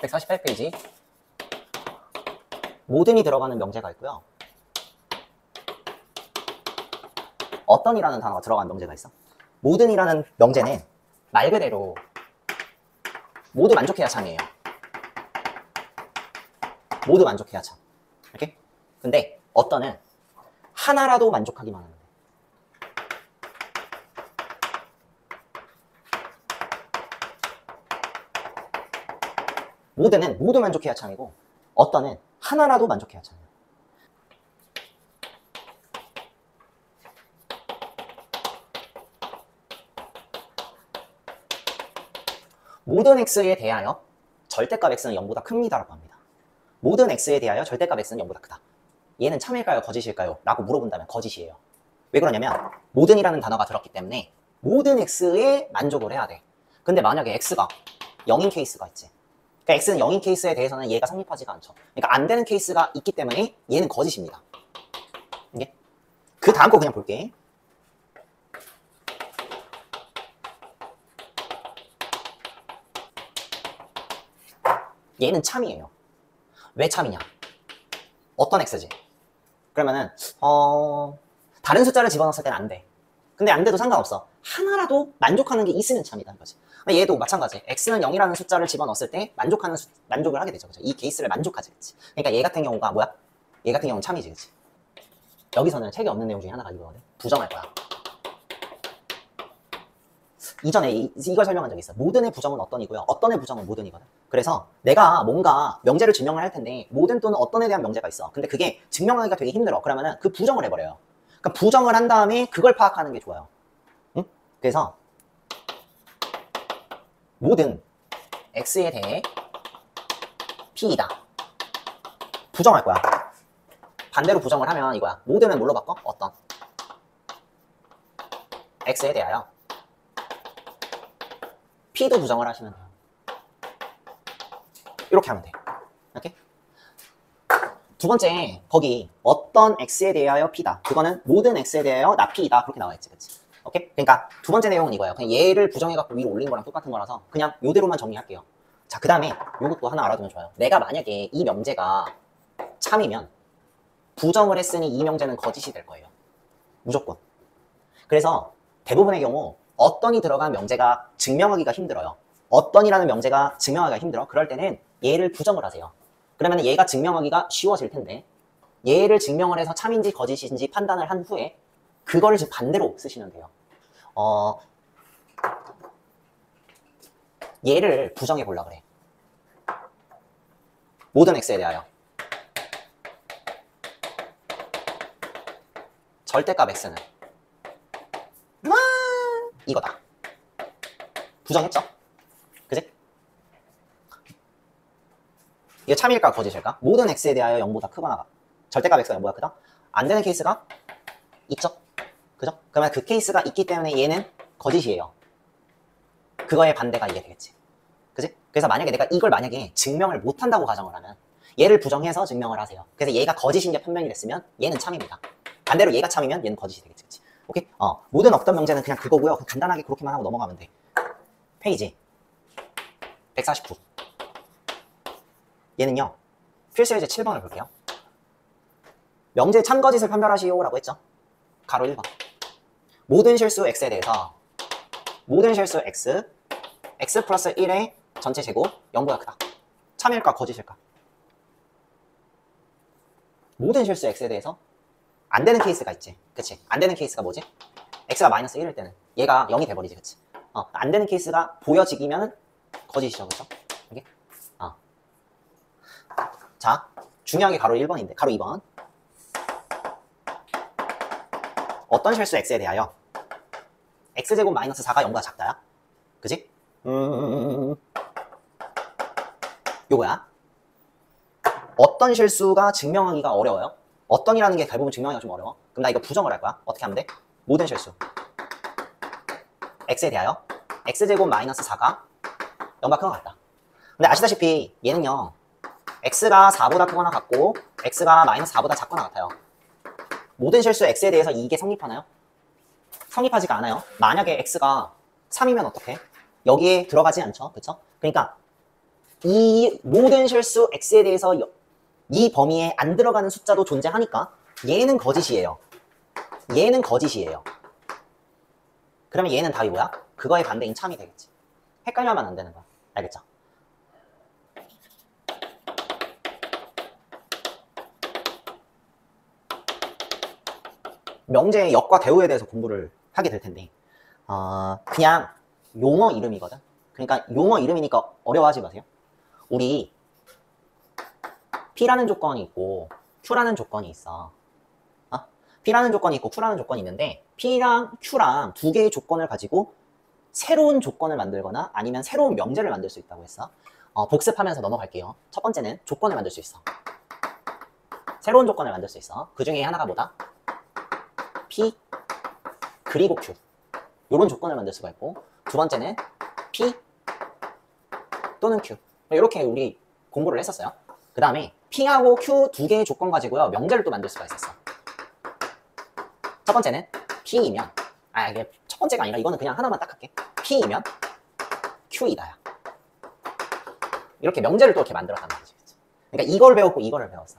148페이지. 모든이 들어가는 명제가 있고요. 어떤이라는 단어가 들어간 명제가 있어. 모든이라는 명제는 말 그대로 모두 만족해야 참이에요. 모두 만족해야 참. 이렇게? 근데 어떤은 하나라도 만족하기만 하는데. 모든은 모두 만족해야 참이고, 어떤은 하나라도 만족해야 참이에요. 모든 x에 대하여 절대값 x는 0보다 큽니다라고 합니다. 모든 x에 대하여 절대값 x는 0보다 크다. 얘는 참일까요? 거짓일까요? 라고 물어본다면 거짓이에요. 왜 그러냐면 모든이라는 단어가 들었기 때문에 모든 x에 만족을 해야 돼. 근데 만약에 x가 0인 케이스가 있지. 그러니까 x는 0인 케이스에 대해서는 얘가 성립하지가 않죠. 그러니까 안 되는 케이스가 있기 때문에 얘는 거짓입니다. 이게? 그 다음 거 그냥 볼게. 얘는 참이에요. 왜 참이냐? 어떤 x지? 그러면은 다른 숫자를 집어넣었을 때는 안 돼. 근데 안 돼도 상관없어. 하나라도 만족하는 게 있으면 참이다 이거지. 얘도 마찬가지. x는 0이라는 숫자를 집어넣었을 때 만족을 하게 되죠. 그죠? 이 케이스를 만족하지. 그치? 그러니까 얘 같은 경우가 뭐야? 얘 같은 경우는 참이지. 그치? 여기서는 책에 없는 내용 중에 하나가 이거거든. 부정할 거야. 이전에 이걸 설명한 적이 있어. 모든의 부정은 어떤이고요. 어떤의 부정은 모든이거든. 그래서 내가 뭔가 명제를 증명을 할 텐데 모든 또는 어떤에 대한 명제가 있어. 근데 그게 증명하기가 되게 힘들어. 그러면은 그 부정을 해버려요. 그러니까 부정을 한 다음에 그걸 파악하는 게 좋아요. 응? 그래서 모든 x에 대해 p이다. 부정할 거야. 반대로 부정을 하면 이거야. 모든은 뭘로 바꿔? 어떤. x에 대하여 p도 부정을 하시면 돼요. 이렇게 하면 돼. 이렇게. 두 번째, 거기 어떤 x에 대하여 p다. 그거는 모든 x에 대하여 나 p이다. 그렇게 나와있지. 그치? 오케이? 그러니까 두 번째 내용은 이거예요. 그냥 얘를 부정해갖고 위로 올린 거랑 똑같은 거라서 그냥 요대로만 정리할게요. 자, 그 다음에 요것도 하나 알아두면 좋아요. 내가 만약에 이 명제가 참이면 부정을 했으니 이 명제는 거짓이 될 거예요. 무조건. 그래서 대부분의 경우 어떤이 들어간 명제가 증명하기가 힘들어요. 어떤이라는 명제가 증명하기가 힘들어. 그럴 때는 얘를 부정을 하세요. 그러면 얘가 증명하기가 쉬워질 텐데 얘를 증명을 해서 참인지 거짓인지 판단을 한 후에 그거를 지금 반대로 쓰시면 돼요. 얘를 부정해 보려고 그래. 모든 x에 대하여 절대값 x는 이거다. 부정했죠? 그지? 이게 참일까 거짓일까? 모든 x에 대하여 0보다 크거나 절대값 x가 0보다 크다? 안 되는 케이스가 있죠? 그죠? 그러면 그 케이스가 있기 때문에 얘는 거짓이에요. 그거의 반대가 이게 되겠지. 그지? 그래서 만약에 내가 이걸 만약에 증명을 못한다고 가정을 하면 얘를 부정해서 증명을 하세요. 그래서 얘가 거짓인 게 판명이 됐으면 얘는 참입니다. 반대로 얘가 참이면 얘는 거짓이 되겠지. 그치? 오케이? 모든 어떤 명제는 그냥 그거고요. 간단하게 그렇게만 하고 넘어가면 돼. 페이지 149. 얘는요. 필수 예제 7번을 볼게요. 명제 참거짓을 판별하시오 라고 했죠. 가로 1번. 모든 실수 x에 대해서 모든 실수 x 플러스 1의 전체 제곱 0보다 크다. 참일까 거짓일까? 모든 실수 x에 대해서 안 되는 케이스가 있지. 그치? 안 되는 케이스가 뭐지? x가 마이너스 1일 때는 얘가 0이 돼버리지. 그치? 안 되는 케이스가 보여지기면 거짓이죠. 그쵸? 이게? 자, 중요한 게 가로 1번인데, 가로 2번. 어떤 실수 x에 대하여 x제곱 마이너스 4가 0보다 작다야? 그치? 요거야. 어떤 실수가 증명하기가 어려워요? 어떤이라는 게 대부분 증명하기가 좀 어려워. 그럼 나 이거 부정을 할 거야. 어떻게 하면 돼? 모든 실수 x에 대하여 x제곱 마이너스 4가 0보다 크거나 같다. 근데 아시다시피 얘는요. x가 4보다 크거나 같고 x가 마이너스 4보다 작거나 같아요. 모든 실수 x에 대해서 이게 성립하나요? 성립하지가 않아요. 만약에 x가 3이면 어떡해? 여기에 들어가지 않죠. 그쵸? 그러니까 이 모든 실수 x에 대해서 이 범위에 안 들어가는 숫자도 존재하니까 얘는 거짓이에요. 얘는 거짓이에요. 그러면 얘는 답이 뭐야? 그거의 반대인 참이 되겠지. 헷갈려하면 안 되는 거야. 알겠죠? 명제의 역과 대우에 대해서 공부를 하게 될 텐데 그냥 용어 이름이거든. 그러니까 용어 이름이니까 어려워하지 마세요. 우리 P라는 조건이 있고 Q라는 조건이 있어. P라는 조건이 있고 Q라는 조건이 있는데 P랑 Q랑 두 개의 조건을 가지고 새로운 조건을 만들거나 아니면 새로운 명제를 만들 수 있다고 했어. 복습하면서 넘어갈게요. 첫 번째는 조건을 만들 수 있어. 새로운 조건을 만들 수 있어. 그 중에 하나가 뭐다? P 그리고 Q 이런 조건을 만들 수가 있고, 두 번째는 P 또는 Q 이렇게 우리 공부를 했었어요. 그 다음에 P하고 Q 두 개의 조건 가지고요 명제를 또 만들 수가 있었어. 첫 번째는 P이면 이게 첫 번째가 아니라 이거는 그냥 하나만 딱 할게. P이면 Q이다야. 이렇게 명제를 또 이렇게 만들었단 말이지. 그러니까 이걸 배웠고 이거를 배웠어.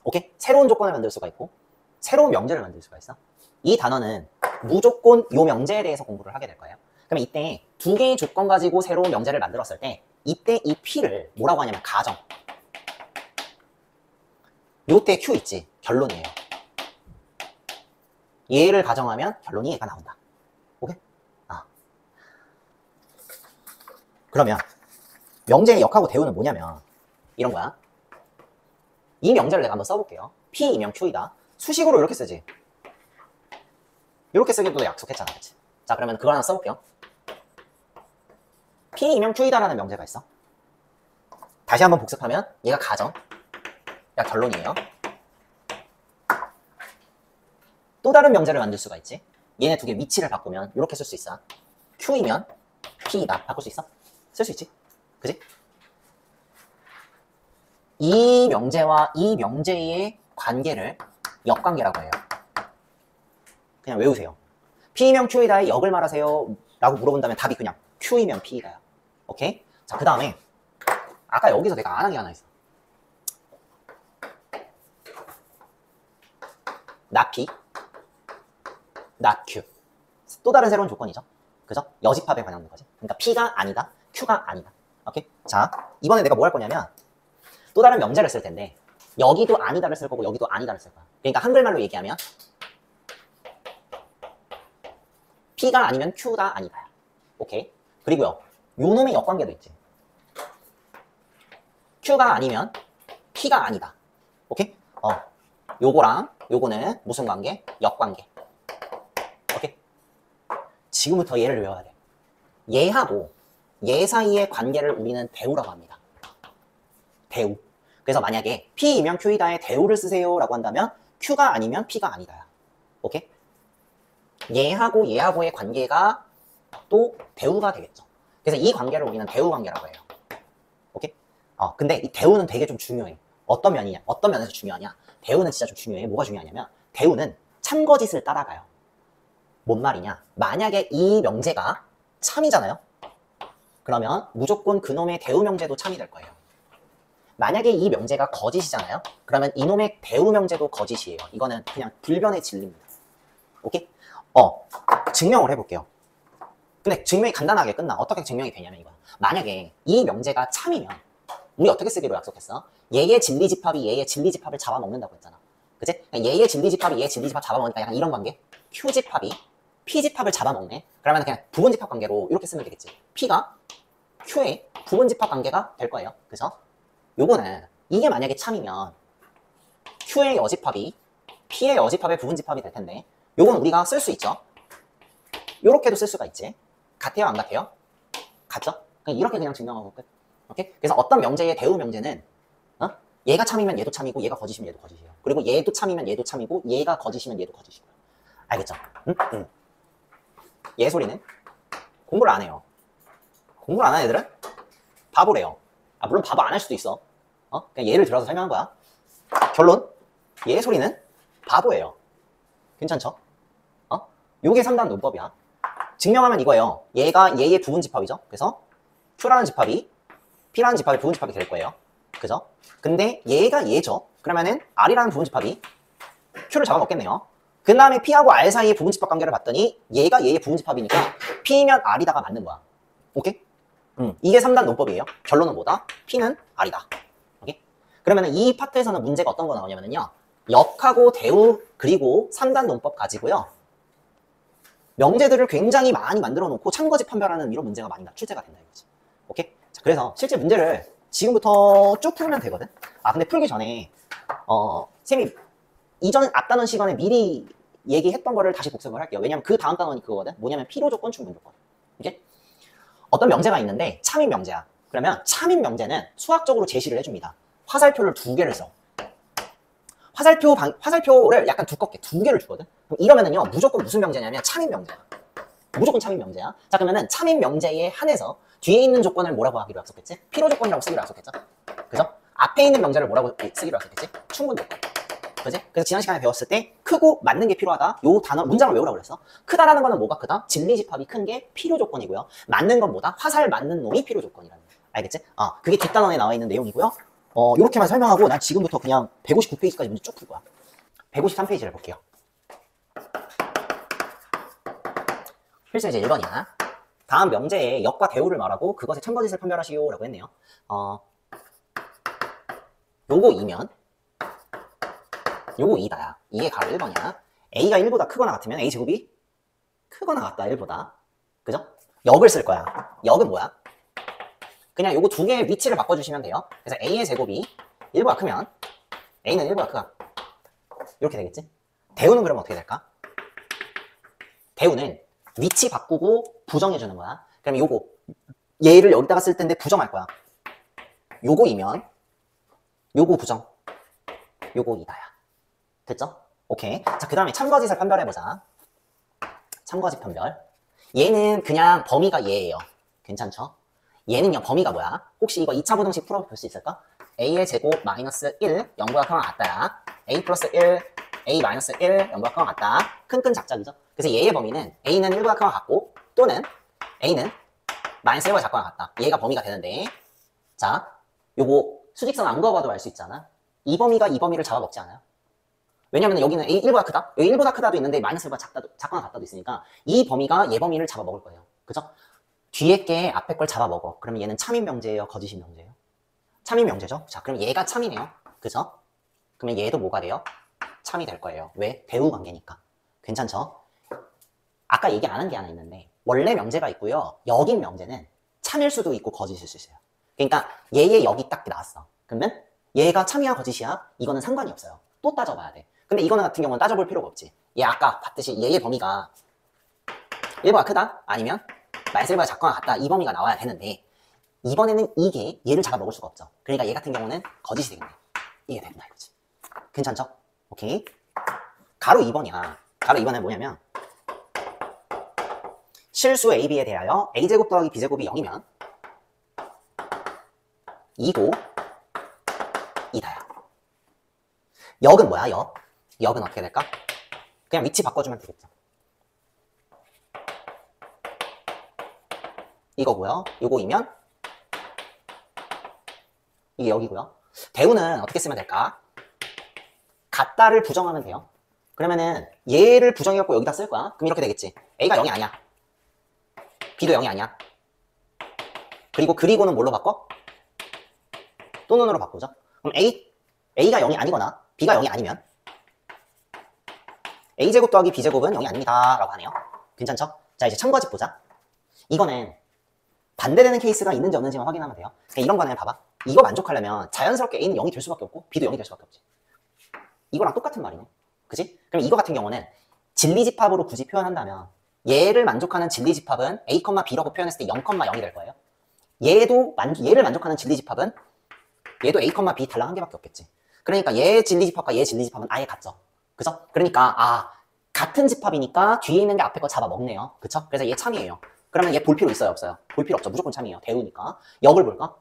오케이? 새로운 조건을 만들 수가 있고 새로운 명제를 만들 수가 있어. 이 단어는 무조건 요 명제에 대해서 공부를 하게 될 거예요. 그러면 이때 두 개의 조건 가지고 새로운 명제를 만들었을 때 이때 이 P를 뭐라고 하냐면 가정. 요때 Q 있지? 결론이에요. 얘를 가정하면 결론이 얘가 나온다. 오케이? 그러면 명제의 역하고 대우는 뭐냐면 이런 거야. 이 명제를 내가 한번 써볼게요. P이면 Q이다. 수식으로 이렇게 쓰지. 이렇게 쓰기도 약속했잖아, 그치? 자, 그러면 그거 하나 써볼게요. P이면 Q이다라는 명제가 있어. 다시 한번 복습하면 얘가 가정, 얘가 결론이에요. 또 다른 명제를 만들 수가 있지. 얘네 두 개 위치를 바꾸면 이렇게 쓸 수 있어. Q이면 P이다. 바꿀 수 있어? 쓸 수 있지? 그지? 이 명제와 이 명제의 관계를 역관계라고 해요. 그냥 외우세요. P이면 Q이다의 역을 말하세요 라고 물어본다면 답이 그냥 Q이면 P이다야. 오케이? 자, 그 다음에 아까 여기서 내가 안 한 게 하나 있어. not P, not Q. 또 다른 새로운 조건이죠. 그죠? 여집합에 관한 거지. 그러니까 P가 아니다, Q가 아니다. 오케이? 자, 이번에 내가 뭐 할 거냐면 또 다른 명제를 쓸 텐데 여기도 아니다를 쓸 거고 여기도 아니다를 쓸 거야. 그러니까 한글말로 얘기하면 P가 아니면 Q가 아니다야. 오케이? 그리고요, 요 놈의 역관계도 있지. Q가 아니면 P가 아니다. 오케이? 요거랑 요거는 무슨 관계? 역관계. 오케이? 지금부터 얘를 외워야 돼. 얘하고 얘 사이의 관계를 우리는 대우라고 합니다. 대우. 그래서 만약에 P이면 Q이다의 대우를 쓰세요 라고 한다면 Q가 아니면 P가 아니다야. 오케이? 얘하고 얘하고의 관계가 또 대우가 되겠죠. 그래서 이 관계를 우리는 대우 관계라고 해요. 오케이? 근데 이 대우는 되게 좀 중요해. 어떤 면이냐? 어떤 면에서 중요하냐? 대우는 진짜 좀 중요해. 뭐가 중요하냐면 대우는 참거짓을 따라가요. 뭔 말이냐? 만약에 이 명제가 참이잖아요? 그러면 무조건 그놈의 대우 명제도 참이 될 거예요. 만약에 이 명제가 거짓이잖아요? 그러면 이놈의 대우 명제도 거짓이에요. 이거는 그냥 불변의 진리입니다. 오케이? 증명을 해볼게요. 근데 증명이 간단하게 끝나. 어떻게 증명이 되냐면 이거야. 만약에 이 명제가 참이면 우리 어떻게 쓰기로 약속했어? 얘의 진리집합이 얘의 진리집합을 잡아먹는다고 했잖아. 그치? 얘의 진리집합이 얘의 진리집합 잡아먹으니까 약간 이런 관계? Q집합이 P집합을 잡아먹네? 그러면 그냥 부분집합 관계로 이렇게 쓰면 되겠지. P가 Q의 부분집합 관계가 될 거예요. 그래서 요거는 이게 만약에 참이면 Q의 여집합이 P의 여집합의 부분집합이 될 텐데 요건 우리가 쓸 수 있죠. 요렇게도 쓸 수가 있지. 같아요, 안 같아요? 같죠? 이렇게 그냥 증명하고 끝. 오케이? 그래서 어떤 명제의 대우 명제는 얘가 참이면 얘도 참이고 얘가 거짓이면 얘도 거짓이에요. 그리고 얘도 참이면 얘도 참이고 얘가 거짓이면 얘도 거짓이고요. 알겠죠? 응? 얘 소리는 공부를 안 해요. 공부를 안 하는 애들은 바보래요. 물론 바보 안 할 수도 있어. 그냥 예를 들어서 설명한 거야. 결론, 얘 소리는 바보예요. 괜찮죠? 요게 3단 논법이야. 증명하면 이거예요. 얘가 얘의 부분 집합이죠. 그래서 Q라는 집합이 P라는 집합이 부분집합이 될 거예요. 그죠? 근데 얘가 얘죠. 그러면은 R이라는 부분집합이 Q를 잡아먹겠네요. 그 다음에 P하고 R 사이의 부분집합 관계를 봤더니 얘가 얘의 부분집합이니까 P면 R이다가 맞는 거야. 오케이? 이게 3단 논법이에요. 결론은 뭐다? P는 R이다. 오케이? 그러면은 이 파트에서는 문제가 어떤 거 나오냐면요. 역하고 대우 그리고 3단 논법 가지고요. 명제들을 굉장히 많이 만들어 놓고 참거짓 판별하는 이런 문제가 많이 출제가 된다 이거지. 오케이? 자, 그래서 실제 문제를 지금부터 쭉 풀면 되거든. 아, 근데 풀기 전에 쌤이 이전 앞단원 시간에 미리 얘기했던 거를 다시 복습을 할게요. 왜냐면 그 다음 단원이 그거거든. 뭐냐면 필요 조건, 충분 조건. 이게 어떤 명제가 있는데 참인 명제야. 그러면 참인 명제는 수학적으로 제시를 해줍니다. 화살표를 2개를 써. 화살표를 약간 두껍게 2개를 주거든. 그럼 이러면은요 무조건 무슨 명제냐면 참인 명제야. 무조건 참인 명제야. 자, 그러면은 참인 명제에 한해서 뒤에 있는 조건을 뭐라고 하기로 약속했지? 필요 조건이라고 쓰기로 약속했죠. 그죠? 앞에 있는 명제를 뭐라고 쓰기로 약속했지? 충분 조건. 그지? 그래서 지난 시간에 배웠을 때 크고 맞는 게 필요하다. 요 단어 문장을 외우라고 그랬어. 크다라는 거는 뭐가 크다? 진리집합이 큰 게 필요 조건이고요. 맞는 건 뭐다? 화살 맞는 놈이 필요 조건이라는 거. 알겠지? 그게 뒷단원에 나와 있는 내용이고요. 요렇게만 설명하고 난 지금부터 그냥 159페이지까지 문제 쭉 풀 거야. 153페이지를 볼게요. 필수 이제 1번이야. 다음 명제에 역과 대우를 말하고 그것의 참거짓을 판별하시오 라고 했네요. 요거 2면 요거 2다야. 이게 가로 1번이야. A가 1보다 크거나 같으면 A제곱이 크거나 같다 1보다. 그죠? 역을 쓸 거야. 역은 뭐야? 그냥 요거 2개의 위치를 바꿔주시면 돼요. 그래서 A의 제곱이 1보다 크면 A는 1보다 크다. 이렇게 되겠지? 대우는 그러면 어떻게 될까? 대우는 위치 바꾸고 부정해주는 거야. 그러면 요거 얘를 여기다가 쓸 텐데 부정할 거야. 요거 2면 요거 부정 요거 2다야. 됐죠? 오케이. 자, 그 다음에 참거짓을 판별해보자. 참거짓 판별. 얘는 그냥 범위가 얘예요. 괜찮죠? 얘는요, 범위가 뭐야? 혹시 이거 2차 부등식 풀어볼 수 있을까? A의 제곱 마이너스 1, 0보다 크거나 같다야. A 플러스 1, A 마이너스 1, 0보다 크거나 같다. 큰큰 작작이죠? 그래서 얘의 범위는 A는 1보다 크거나 같고, 또는 A는 마이너스 1보다 작거나 같다. 얘가 범위가 되는데, 자, 요거 수직선 안 그어봐도 알 수 있잖아. 이 범위가 이 범위를 잡아먹지 않아요? 왜냐면 여기는 A 1보다 크다? 여기 1보다 크다도 있는데 마이너스 1보다 작거나 같다도 있으니까 이 범위가 얘 범위를 잡아먹을 거예요. 그죠? 뒤에 게 앞에 걸 잡아먹어. 그러면 얘는 참인 명제예요? 거짓인 명제예요? 참인 명제죠? 자, 그럼 얘가 참이네요. 그죠? 그러면 얘도 뭐가 돼요? 참이 될 거예요. 왜? 대우 관계니까. 괜찮죠? 아까 얘기 안 한 게 하나 있는데 원래 명제가 있고요. 역인 명제는 참일 수도 있고 거짓일 수 있어요. 그러니까 얘의 역이 딱 나왔어. 그러면 얘가 참이야 거짓이야? 이거는 상관이 없어요. 또 따져봐야 돼. 근데 이거는 같은 경우는 따져볼 필요가 없지. 얘 아까 봤듯이 얘의 범위가 1보다 크다? 아니면 마이너스 1보다 작거나 같다. 이 범위가 나와야 되는데 이번에는 이게 얘를 잡아먹을 수가 없죠. 그러니까 얘 같은 경우는 거짓이 되겠네. 이게 된다 이거지. 괜찮죠? 오케이. 가로 2번이야. 가로 2번은 뭐냐면 실수 AB에 대하여 A제곱 더하기 B제곱이 0이면 2고 2다야. 역은 뭐야, 역? 역은 어떻게 될까? 그냥 위치 바꿔주면 되겠죠. 이거고요. 요거이면 이게 역이고요. 대우는 어떻게 쓰면 될까? 같다를 부정하면 돼요. 그러면은 얘를 부정해갖고 여기다 쓸 거야. 그럼 이렇게 되겠지. A가 0이 아니야. B도 0이 아니야. 그리고는 뭘로 바꿔? 또는으로 바꾸죠. 그럼 A가 0이 아니거나 B가 0이 아니면 A제곱 더하기 B제곱은 0이 아닙니다 라고 하네요. 괜찮죠? 자, 이제 참거짓 보자. 이거는 반대되는 케이스가 있는지 없는지만 확인하면 돼요. 그러니까 이런 거는 봐봐. 이거 만족하려면 자연스럽게 A는 0이 될 수밖에 없고 B도 0이 될 수밖에 없지. 이거랑 똑같은 말이네. 그치? 그럼 이거 같은 경우는 진리집합으로 굳이 표현한다면 얘를 만족하는 진리집합은 A, B라고 표현했을 때 0, 0이 될 거예요. 얘를 만족하는 진리집합은 얘도 A, B 달랑 한 개밖에 없겠지. 그러니까 얘 진리집합과 얘 진리집합은 아예 같죠. 그죠? 그러니까 같은 집합이니까 뒤에 있는 게 앞에 거 잡아먹네요. 그쵸? 그래서 얘 참이에요. 그러면 얘 볼 필요 있어요? 없어요? 볼 필요 없죠. 무조건 참이에요. 대우니까. 역을 볼까?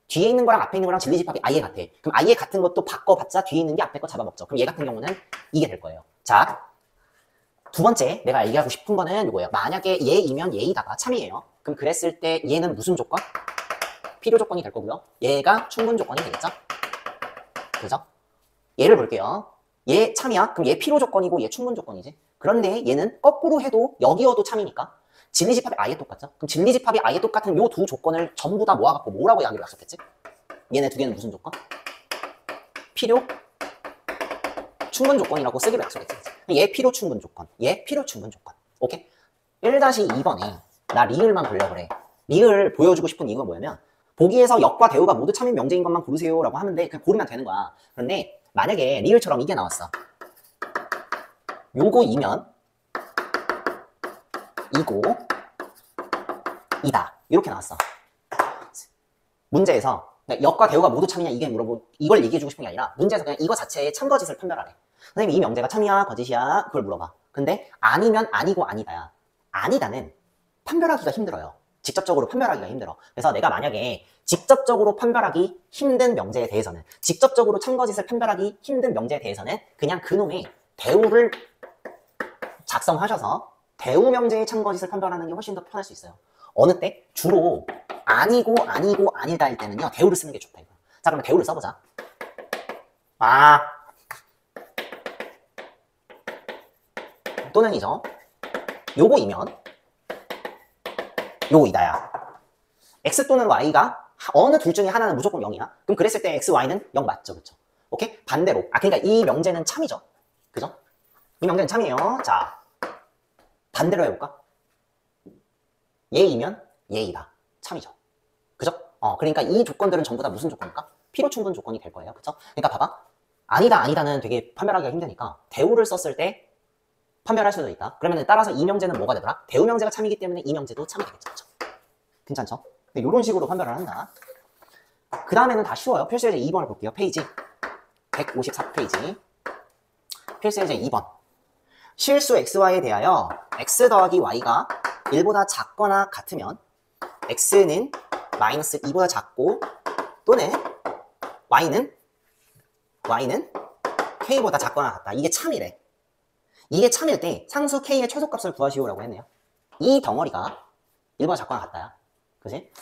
뒤에 있는 거랑 앞에 있는 거랑 진리집합이 아예 같아. 그럼 아예 같은 것도 바꿔봤자 뒤에 있는 게 앞에 거 잡아먹죠. 그럼 얘 같은 경우는 이게 될 거예요. 자, 두 번째 내가 얘기하고 싶은 거는 이거예요. 만약에 얘이면 얘이다가 참이에요. 그럼 그랬을 때 얘는 무슨 조건? 필요 조건이 될 거고요. 얘가 충분 조건이 되겠죠? 그죠? 얘를 볼게요. 얘 참이야? 그럼 얘 필요 조건이고 얘 충분 조건이지. 그런데 얘는 거꾸로 해도 여기어도 참이니까 진리집합이 아예 똑같죠? 그럼 진리집합이 아예 똑같은 요 두 조건을 전부 다 모아갖고 뭐라고 이야기를 약속했지? 얘네 두 개는 무슨 조건? 필요 충분 조건이라고 쓰기로 약속했지. 얘 필요 충분 조건, 얘 필요 충분 조건. 오케이? 1-2번에 나 리을만 보려고 그래. 리을 보여주고 싶은 이유가 뭐냐면 보기에서 역과 대우가 모두 참인 명제인 것만 고르세요 라고 하는데 그냥 고르면 되는 거야. 그런데 만약에 리을처럼 이게 나왔어. 요거 이면 이고 이다 이렇게 나왔어. 문제에서 역과 대우가 모두 참이냐 이걸 얘기해주고 싶은 게 아니라 문제에서 그냥 이거 자체의 참거짓을 판별하래. 선생님 이 명제가 참이야 거짓이야 그걸 물어봐. 근데 아니면 아니고 아니다야. 아니다는 판별하기가 힘들어요. 직접적으로 판별하기가 힘들어. 그래서 내가 만약에 직접적으로 판별하기 힘든 명제에 대해서는 직접적으로 참거짓을 판별하기 힘든 명제에 대해서는 그냥 그놈의 대우를 작성하셔서 대우 명제의 참거짓을 판별하는 게 훨씬 더 편할 수 있어요. 어느 때? 주로 아니고 아니다일 때는요 대우를 쓰는 게 좋다 이거. 자 그럼 대우를 써보자. 또는이죠. 요거이면 요거 이다야. x 또는 y가 어느 둘 중에 하나는 무조건 0이야. 그럼 그랬을 때 x, y는 0 맞죠, 그쵸? 오케이? 반대로 그러니까 이 명제는 참이죠, 그죠? 이 명제는 참이에요. 자, 반대로 해볼까? 얘이면 얘이다, 참이죠, 그죠? 그러니까 이 조건들은 전부 다 무슨 조건일까? 필요 충분 조건이 될 거예요, 그쵸? 그러니까 봐봐, 아니다는 되게 판별하기가 힘드니까 대우를 썼을 때 판별할 수도 있다. 그러면 따라서 이 명제는 뭐가 되더라? 대우 명제가 참이기 때문에 이 명제도 참이 되겠죠. 그쵸? 괜찮죠? 이런 식으로 판별을 한다. 그 다음에는 다 쉬워요. 필수예제 2번을 볼게요. 페이지 154페이지. 필수예제 2번. 실수 xy에 대하여 x 더하기 y가 1보다 작거나 같으면 x는 마이너스 2보다 작고 또는 y는 k보다 작거나 같다. 이게 참이래. 이게 참일 때 상수 k의 최소값을 구하시오라고 했네요. 이 덩어리가 1보다 작거나 같다야. 그지?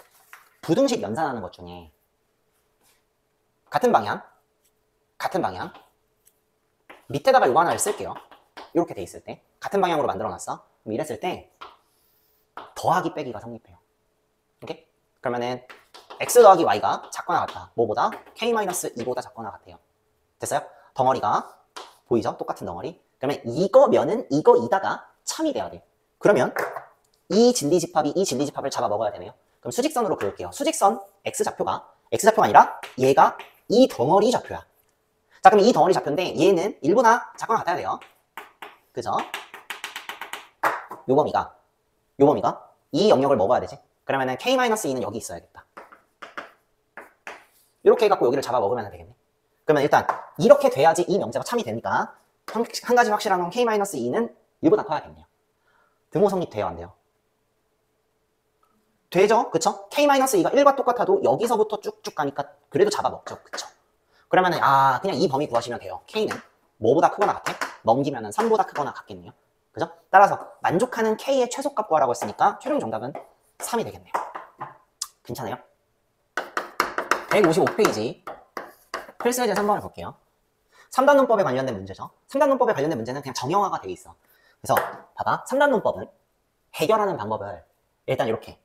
부등식 연산하는 것 중에 같은 방향 밑에다가 요거 하나를 쓸게요. 이렇게 돼 있을 때 같은 방향으로 만들어놨어. 그럼 이랬을 때 더하기 빼기가 성립해요. 오케이? 그러면은 x 더하기 y가 작거나 같다. 뭐보다? k-2보다 작거나 같아요. 됐어요? 덩어리가 보이죠? 똑같은 덩어리. 그러면 이거면은 이거이다가 참이 돼야 돼. 그러면 이 진리집합을 잡아 먹어야 되네요. 그럼 수직선으로 그을게요. 수직선 x좌표가 아니라 얘가 이 덩어리 좌표야. 자 그럼 이 덩어리 좌표인데 얘는 1보다 작거나 같아야 돼요. 그죠? 요 범위가 이 영역을 먹어야 되지. 그러면은 k-2는 여기 있어야겠다. 이렇게 해갖고 여기를 잡아 먹으면 되겠네. 그러면 일단 이렇게 돼야지 이 명제가 참이 되니까 한 가지 확실한 건 k-2는 1보다 커야겠네요. 등호 성립돼요, 안 돼요? 되죠? 그쵸? k-2가 1과 똑같아도 여기서부터 쭉쭉 가니까 그래도 잡아먹죠. 그쵸? 그러면은 그냥 이 범위 구하시면 돼요. k는 뭐보다 크거나 같아? 넘기면은 3보다 크거나 같겠네요. 그죠? 따라서 만족하는 k의 최소값 구하라고 했으니까 최종 정답은 3이 되겠네요. 괜찮아요? 155페이지 필수예제 3번을 볼게요. 3단 논법에 관련된 문제죠. 3단 논법에 관련된 문제는 그냥 정형화가 되어 있어. 그래서 봐봐, 3단 논법을 해결하는 방법을 일단 이렇게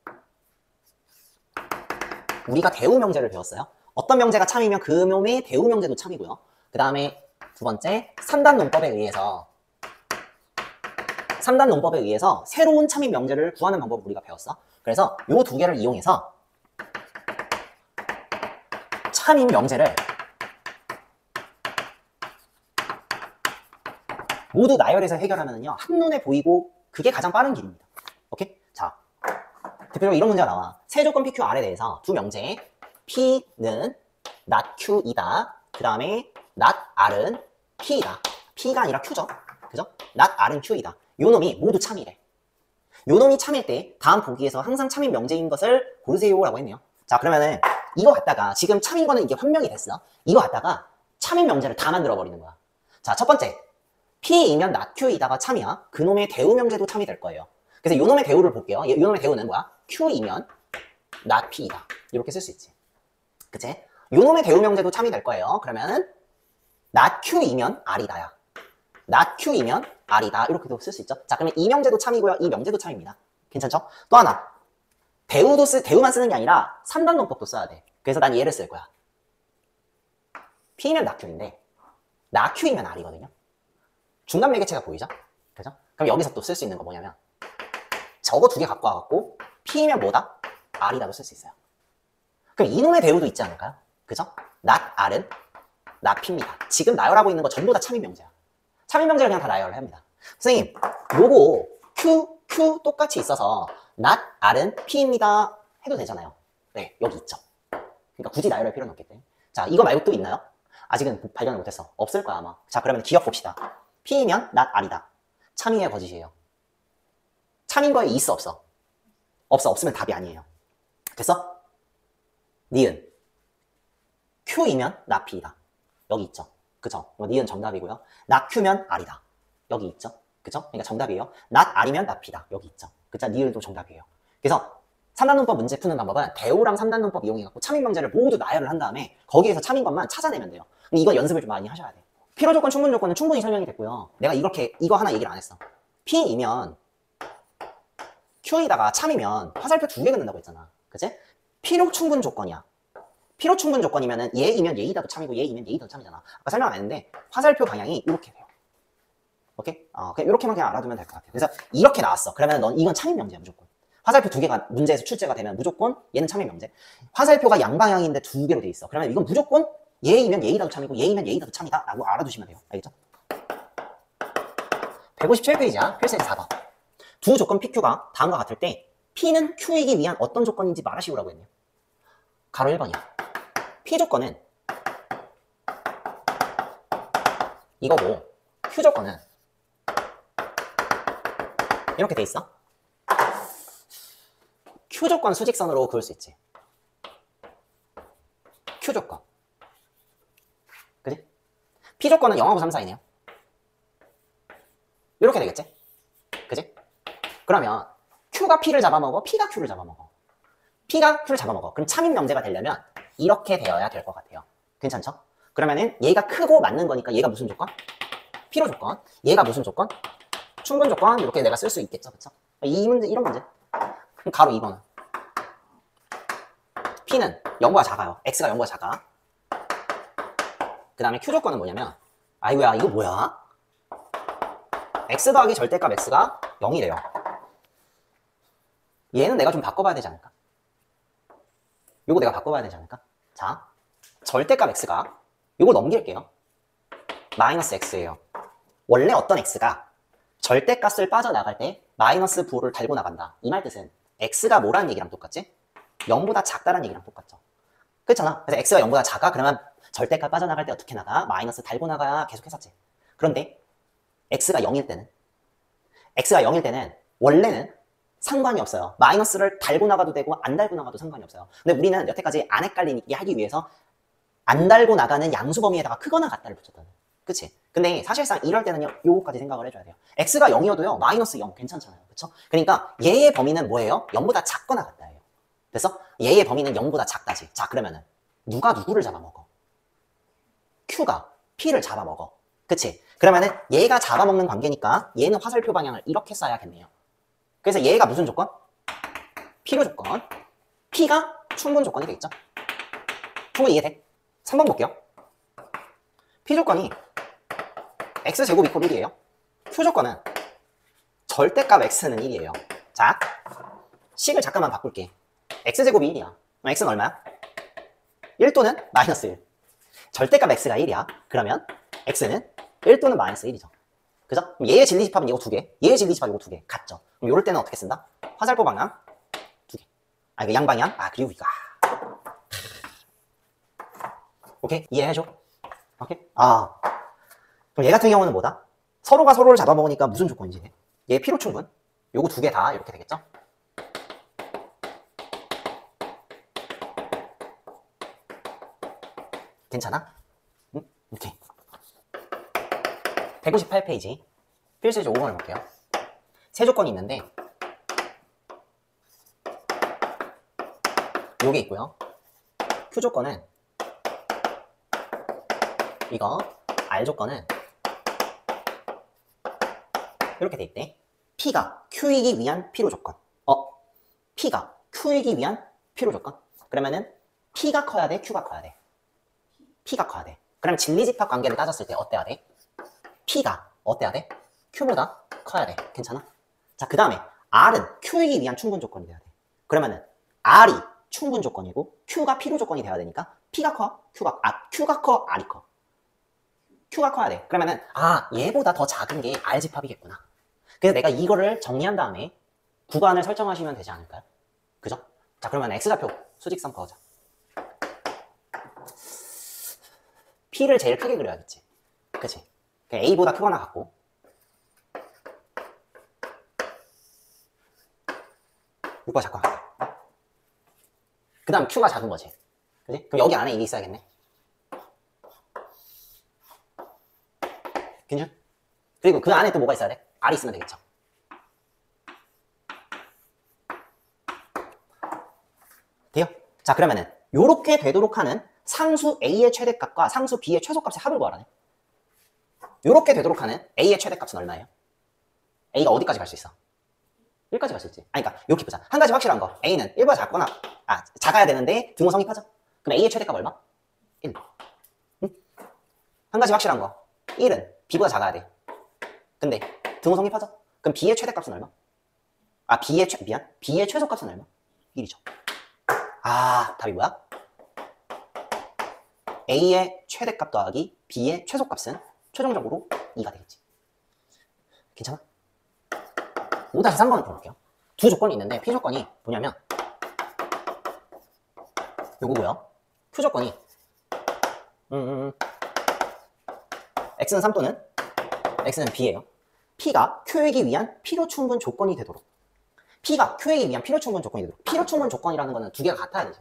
우리가 대우 명제를 배웠어요. 어떤 명제가 참이면 그 놈의 대우 명제도 참이고요. 그 다음에 두 번째 3단 논법에 의해서 새로운 참인 명제를 구하는 방법을 우리가 배웠어. 그래서 요 두 개를 이용해서 참인 명제를 모두 나열해서 해결하면요 한눈에 보이고 그게 가장 빠른 길입니다. 오케이? 자, 대표적으로 이런 문제가 나와. 세조건 PQR에 대해서 두 명제 P는 not Q이다. 그 다음에 not R은 P이다. P가 아니라 Q죠. 그죠? not R은 Q이다. 요 놈이 모두 참이래. 요 놈이 참일 때 다음 보기에서 항상 참인 명제인 것을 고르세요 라고 했네요. 자, 그러면은 이거 갖다가 지금 참인 거는 이게 환명이 됐어. 이거 갖다가 참인 명제를 다 만들어 버리는 거야. 자, 첫 번째 P이면 not Q이다가 참이야. 그놈의 대우 명제도 참이 될 거예요. 그래서 요 놈의 대우를 볼게요. 요 놈의 대우는 뭐야? Q이면 not P이다. 이렇게 쓸 수 있지. 그치? 요놈의 대우명제도 참이 될 거예요. 그러면은 not Q이면 R이다야. not Q이면 R이다. 이렇게도 쓸 수 있죠. 자, 그러면 이 명제도 참이고요. 이 명제도 참입니다. 괜찮죠? 또 하나. 대우만 쓰는 게 아니라 3단 논법도 써야 돼. 그래서 난 얘를 쓸 거야. P면 not Q인데 not Q이면 R이거든요. 중간 매개체가 보이죠? 그죠? 그럼 여기서 또 쓸 수 있는 거 뭐냐면 저거 두 개 갖고 와갖고 P면 뭐다? R이라고 쓸 수 있어요. 그럼 이놈의 대우도 있지 않을까요? 그죠? not R은 not P입니다. 지금 나열하고 있는 거 전부 다 참인 명제야. 참인 명제를 그냥 다 나열을 합니다. 선생님, 요거 Q 똑같이 있어서 not R은 P입니다 해도 되잖아요. 네, 여기 있죠. 그러니까 굳이 나열할 필요는 없기 때문에. 자, 이거 말고 또 있나요? 아직은 발견을 못했어. 없을 거야 아마. 자, 그러면 기억 봅시다. P이면 not R이다. 참이에요, 거짓이에요? 참인 거에 있어, 없어? 없으면 답이 아니에요. 됐어? 니은 Q이면 not P이다. 여기 있죠. 그쵸? 니은 정답이고요. not Q면 R이다. 여기 있죠. 그쵸? 그러니까 정답이에요. not R이면 not P다. 여기 있죠. 그쵸? 니을도 정답이에요. 그래서 3단 논법 문제 푸는 방법은 대우랑 3단 논법 이용해갖고 참인 명제를 모두 나열을 한 다음에 거기에서 참인 것만 찾아내면 돼요. 근데 이거 연습을 좀 많이 하셔야 돼요. 필요 조건, 충분 조건은 충분히 설명이 됐고요. 내가 이거 하나 얘기를 안 했어. P이면 Q에다가 참이면 화살표 2개 긋는다고 했잖아. 그치? 필요 충분 조건이야. 필요 충분 조건이면은 얘이면 얘이다도 참이고 얘이면 얘이다도 참이잖아. 아까 설명 안 했는데 화살표 방향이 이렇게 돼요. 오케이? 그냥 이렇게만 그냥 알아두면 될 것 같아요. 그래서 이렇게 나왔어. 그러면 넌 이건 참인 명제야 무조건. 화살표 2개가 문제에서 출제가 되면 무조건 얘는 참인 명제. 화살표가 양방향인데 2개로 돼 있어. 그러면 이건 무조건 얘이면 얘이다도 참이고 얘이면 얘이다도 참이다 라고 알아두시면 돼요. 알겠죠? 157페이지야. 필수에서 4번. 두 조건 PQ가 다음과 같을 때 P는 Q이기 위한 어떤 조건인지 말하시오라고 했네요. 가로 1번이야. P 조건은 이거고 Q 조건은 이렇게 돼 있어. Q 조건 수직선으로 그을 수 있지. Q 조건. 그지? P 조건은 영하고 3 사이네요. 이렇게 되겠지? 그지? 그러면 Q가 P를 잡아먹어, P가 Q를 잡아먹어. P가 Q를 잡아먹어. 그럼 참인 명제가 되려면 이렇게 되어야 될 것 같아요. 괜찮죠? 그러면은 얘가 크고 맞는 거니까 얘가 무슨 조건? 필요 조건. 얘가 무슨 조건? 충분 조건. 이렇게 내가 쓸 수 있겠죠. 그쵸? 이 문제, 이런 문제. 그럼 가로 2번은 P는 0보다 작아요. X가 0보다 작아. 그 다음에 Q 조건은 뭐냐면 아이고야 이거 뭐야? X 더하기 절대값 X가 0이래요. 얘는 내가 좀 바꿔봐야 되지 않을까? 요거 내가 바꿔봐야 되지 않을까? 자, 절대값 X가 요거 넘길게요. 마이너스 X예요. 원래 어떤 X가 절대값을 빠져나갈 때 마이너스 부호를 달고 나간다. 이 말 뜻은 X가 뭐라는 얘기랑 똑같지? 0보다 작다라는 얘기랑 똑같죠. 그렇잖아. 그래서 X가 0보다 작아? 그러면 절대값 빠져나갈 때 어떻게 나가? 마이너스 달고 나가야 계속 했었지. 그런데 X가 0일 때는 원래는 상관이 없어요. 마이너스를 달고 나가도 되고 안 달고 나가도 상관이 없어요. 근데 우리는 여태까지 안 헷갈리게 하기 위해서 안 달고 나가는 양수 범위에다가 크거나 같다를 붙였거든. 그치? 근데 사실상 이럴 때는요, 요거까지 생각을 해줘야 돼요. X가 0이어도요, 마이너스 0 괜찮잖아요. 그쵸? 그러니까 얘의 범위는 뭐예요? 0보다 작거나 같다예요. 됐어? 얘의 범위는 0보다 작다지. 자, 그러면은 누가 누구를 잡아먹어? Q가 P를 잡아먹어. 그치? 그러면은 얘가 잡아먹는 관계니까 얘는 화살표 방향을 이렇게 써야겠네요. 그래서 얘가 무슨 조건? 필요 조건. P가 충분 조건이 되겠죠? 충분히 이해돼? 3번 볼게요. P 조건이 X제곱 이퀄 1이에요. Q 조건은 절대값 X는 1이에요. 자, 식을 잠깐만 바꿀게. X제곱이 1이야. 그럼 X는 얼마야? 1 또는 마이너스 1. 절대값 X가 1이야. 그러면 X는 1 또는 마이너스 1이죠. 그죠? 그럼 얘의 진리집합은 이거 2개, 얘의 진리집합 이거 2개. 같죠? 그럼 요럴 때는 어떻게 쓴다? 화살표 방향 2개. 아, 이거 양방향? 아, 그리고 이거. 오케이? 이해해줘? 오케이? 아. 그럼 얘 같은 경우는 뭐다? 서로가 서로를 잡아먹으니까 무슨 조건이지? 얘 필요 충분. 요거 2개 다 이렇게 되겠죠? 괜찮아? 응? 오케이. 158페이지. 필수제 5번을 볼게요. 세 조건이 있는데 요게 있고요. Q 조건은 이거, R 조건은 이렇게 돼 있대. P가 Q이기 위한 필요 조건. P가 Q이기 위한 필요 조건. 그러면은 P가 커야 돼, Q가 커야 돼? P가 커야 돼. 그럼 진리집합 관계를 따졌을 때 어때야 돼? P가 어때야 돼? Q보다 커야 돼. 괜찮아? 자, 그 다음에 R은 Q이기 위한 충분 조건이 돼야 돼. 그러면은 R이 충분 조건이고 Q가 필요 조건이 돼야 되니까 P가 커? Q가 커? R이 커? Q가 커야 돼. 그러면은 얘보다 더 작은 게 R집합이겠구나. 그래서 내가 이거를 정리한 다음에 구간을 설정하시면 되지 않을까요? 그죠? 자, 그러면 X좌표 수직선 그어자. P를 제일 크게 그려야겠지. 그치? A보다 크거나 같고. 이거 작거나 같고. 그 다음 Q가 작은 거지. 그치? 그럼 여기 안에 이게 있어야겠네. 괜찮? 그리고 그 안에 또 뭐가 있어야 돼? R이 있으면 되겠죠. 돼요? 자, 그러면은 요렇게 되도록 하는 상수 A의 최대값과 상수 B의 최소값의 합을 구하라네. 요렇게 되도록 하는 A의 최대값은 얼마예요? A가 어디까지 갈 수 있어? 1까지 갈 수 있지. 그러니까 이렇게 보자. 한 가지 확실한 거. A는 1보다 작거나 작아야 되는데 등호 성립하자. 그럼 A의 최대값 얼마? 1. 응? 한 가지 확실한 거. 1은 B보다 작아야 돼. 근데 등호 성립하자. 그럼 B의 최대값은 얼마? B의 최소값은 얼마? 1이죠. 답이 뭐야? A의 최대값 더하기 B의 최소값은 최종적으로 2가 되겠지. 괜찮아? 5-3번을 풀어볼게요. 두 조건이 있는데 P 조건이 뭐냐면 요거고요. Q 조건이 X는 3 또는 X는 B예요. P가 Q이기 위한 필요 충분 조건이 되도록. P가 Q이기 위한 필요 충분 조건이 되도록. 필요 충분 조건이라는 거는 두 개가 같아야 되죠.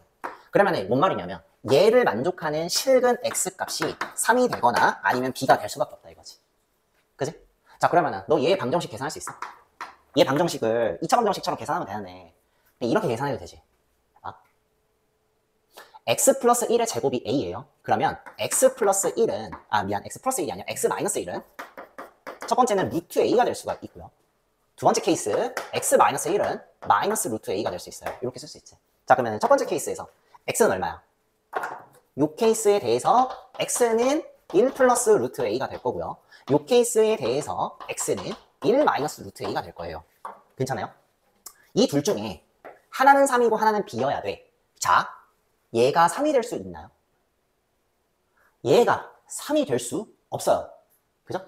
그러면 뭔 말이냐면 얘를 만족하는 실근 X 값이 3이 되거나 아니면 B가 될 수밖에 없다 이거지. 그지? 자, 그러면은 너 얘의 방정식 계산할 수 있어? 얘 방정식을 2차 방정식처럼 계산하면 되는데 이렇게 계산해도 되지. x 플러스 1의 제곱이 a예요. 그러면 x 플러스 1은 x 플러스 1이 아니라 x 마이너스 1은 첫 번째는 루트 a가 될 수가 있고요. 두 번째 케이스 x 마이너스 1은 마이너스 루트 a가 될 수 있어요. 이렇게 쓸 수 있지. 자, 그러면 첫 번째 케이스에서 x는 얼마야? 이 케이스에 대해서 x는 1 플러스 루트 a가 될 거고요. 이 케이스에 대해서 x는 1 마이너스 루트 a가 될 거예요. 괜찮아요? 이 둘 중에 하나는 3이고 하나는 b여야 돼. 자, 얘가 3이 될 수 있나요? 얘가 3이 될 수 없어요. 그죠?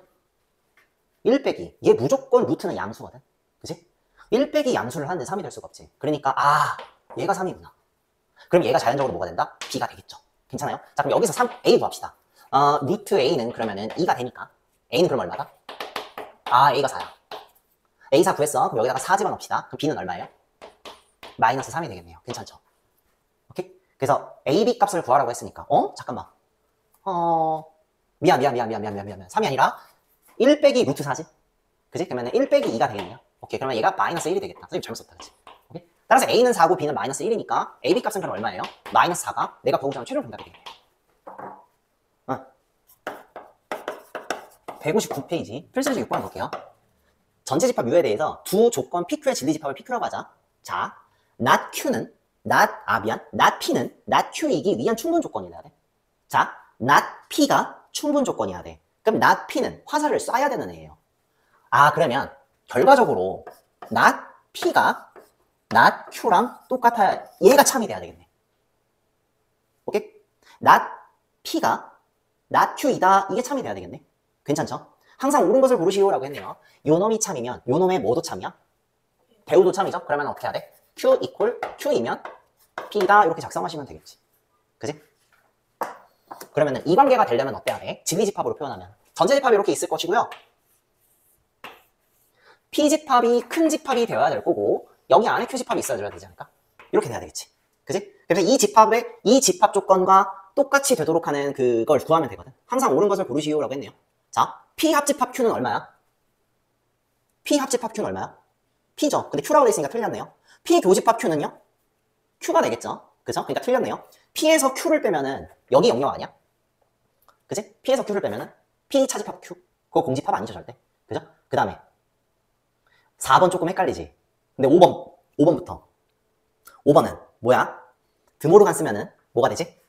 1 빼기 얘 무조건 루트는 양수거든. 그치? 1 빼기 양수를 하는데 3이 될 수가 없지. 그러니까 얘가 3이구나. 그럼 얘가 자연적으로 뭐가 된다? b가 되겠죠. 괜찮아요? 자, 그럼 여기서 a 구합시다. 루트 a는 그러면은 2가 되니까 a는 그럼 얼마다? a가 4야. a4 구했어. 그럼 여기다가 4 집어넣읍시다. 그럼 b는 얼마예요? 마이너스 3이 되겠네요. 괜찮죠? 오케이? 그래서 a, b 값을 구하라고 했으니까 잠깐만. 미안. 3이 아니라 1 빼기 루트 4지? 그지? 그러면 1 빼기 2가 되겠네요. 오케이. 그러면 얘가 마이너스 1이 되겠다. 선생님 잘못 썼다. 그치? 오케이? 따라서 a는 4고 b는 마이너스 1이니까 a, b 값은 그럼 얼마예요? 마이너스 4가 내가 보고자 하는 최종 정답이 되겠네요. 159페이지 필수지 6번 볼게요. 전체 집합 U에 대해서 두 조건 PQ의 진리 집합을 PQ라고 하자. 자, not Q는 not P는 not Q이기 위한 충분 조건이어야 돼. 자, not P가 충분 조건이어야 돼. 그럼 not P는 화살을 쏴야 되는 애예요. 그러면 결과적으로 not P가 not Q랑 똑같아야 얘가 참이 돼야 되겠네. 오케이? not P가 not Q이다. 이게 참이 돼야 되겠네. 괜찮죠? 항상 옳은 것을 고르시오라고 했네요. 요 놈이 참이면 요 놈의 뭐도 참이야? 배우도 참이죠? 그러면 어떻게 해야 돼? Q 이퀄 Q이면 P다 이렇게 작성하시면 되겠지. 그지? 그러면은 이 관계가 되려면 어때야 돼? 진리집합으로 표현하면 전체집합이 이렇게 있을 것이고요. P집합이 큰 집합이 되어야 될 거고 여기 안에 Q집합이 있어야 되지 않을까? 이렇게 돼야 되겠지. 그지? 그래서 이 집합 조건과 똑같이 되도록 하는 그걸 구하면 되거든. 항상 옳은 것을 고르시오라고 했네요. 자, P 합집합 Q는 얼마야? P 합집합 Q는 얼마야? P죠. 근데 Q라고 돼 있으니까 틀렸네요. P 교집합 Q는요? Q가 되겠죠. 그죠? 그러니까 틀렸네요. P에서 Q를 빼면은 여기 영역 아니야? 그지? P에서 Q를 빼면은 P 차집합 Q. 그거 공집합 아니죠, 절대. 그죠? 그 다음에 4번 조금 헷갈리지? 근데 5번부터. 5번은 뭐야? 드모르간 쓰면은 뭐가 되지?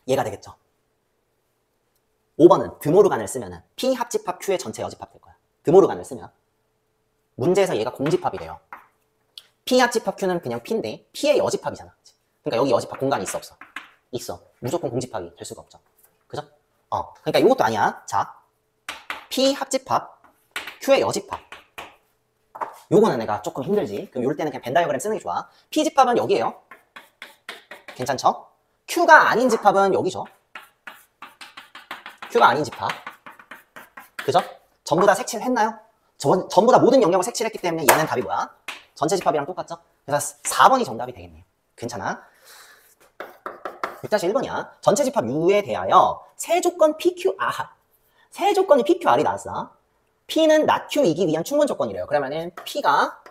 얘가 되겠죠. 5번은 드모르간을 쓰면은 P 합집합 Q의 전체 여집합 될 거야. 드모르간을 쓰면. 문제에서 얘가 공집합이 돼요. P 합집합 Q는 그냥 P인데 P의 여집합이잖아. 그러니까 여기 여집합 공간이 있어, 없어? 있어. 무조건 공집합이 될 수가 없죠. 그죠? 그러니까 이것도 아니야. 자, P 합집합 Q의 여집합. 요거는 내가 조금 힘들지. 그럼 이럴 때는 그냥 벤 다이어그램 쓰는 게 좋아. P 집합은 여기에요. 괜찮죠? Q가 아닌 집합은 여기죠. Q가 아닌 집합. 그죠? 전부 다 색칠을 했나요? 전부 다 모든 영역을 색칠했기 때문에 얘는 답이 뭐야? 전체 집합이랑 똑같죠? 그래서 4번이 정답이 되겠네요. 괜찮아? 6-1번이야. 전체 집합 U에 대하여 세조건 PQR. 세조건이 PQR이 나왔어. P는 not Q이기 위한 충분 조건이래요. 그러면은 P가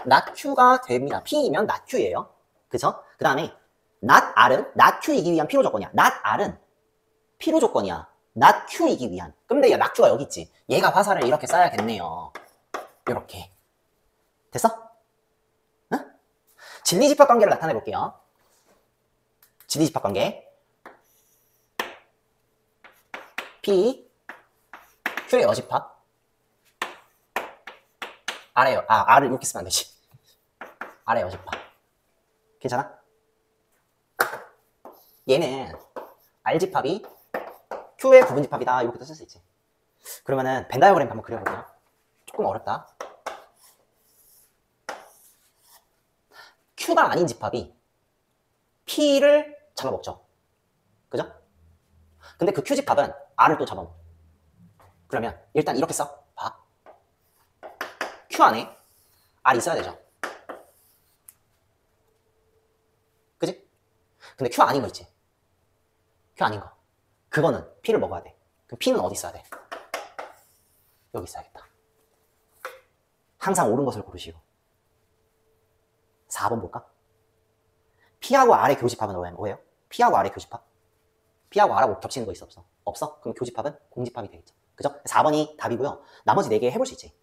not Q가 됩니다. P이면 not Q예요. 그쵸? 그 다음에 not R은 not Q이기 위한 필요 조건이야. not R은 필요 조건이야. not Q이기 위한. 근데 야, not Q가 여기 있지. 얘가 화살을 이렇게 쏴야겠네요. 이렇게. 됐어? 응? 진리집합 관계를 나타내 볼게요. 진리집합 관계. P, Q의 여집합. R에요. R을 이렇게 쓰면 안 되지. R의 여집합. 괜찮아? 얘는 R집합이 Q의 부분집합이다. 이렇게도 쓸 수 있지. 그러면은 벤 다이어그램 한번 그려볼게요. 조금 어렵다. Q가 아닌 집합이 P를 잡아먹죠. 그죠? 근데 그 Q집합은 R을 또 잡아먹어. 그러면 일단 이렇게 써. 봐. Q 안에 R 있어야 되죠. 그지? 근데 Q 아닌 거 있지? Q 아닌 거. 그거는 P를 먹어야 돼. 그럼 P는 어디 있어야 돼? 여기 있어야겠다. 항상 옳은 것을 고르시오. 4번 볼까? P하고 R의 교집합은 뭐예요? P하고 R의 교집합? P하고 R하고 겹치는 거 있어, 없어? 없어? 그럼 교집합은 공집합이 되겠죠. 그죠? 4번이 답이고요. 나머지 4개 해볼 수 있지.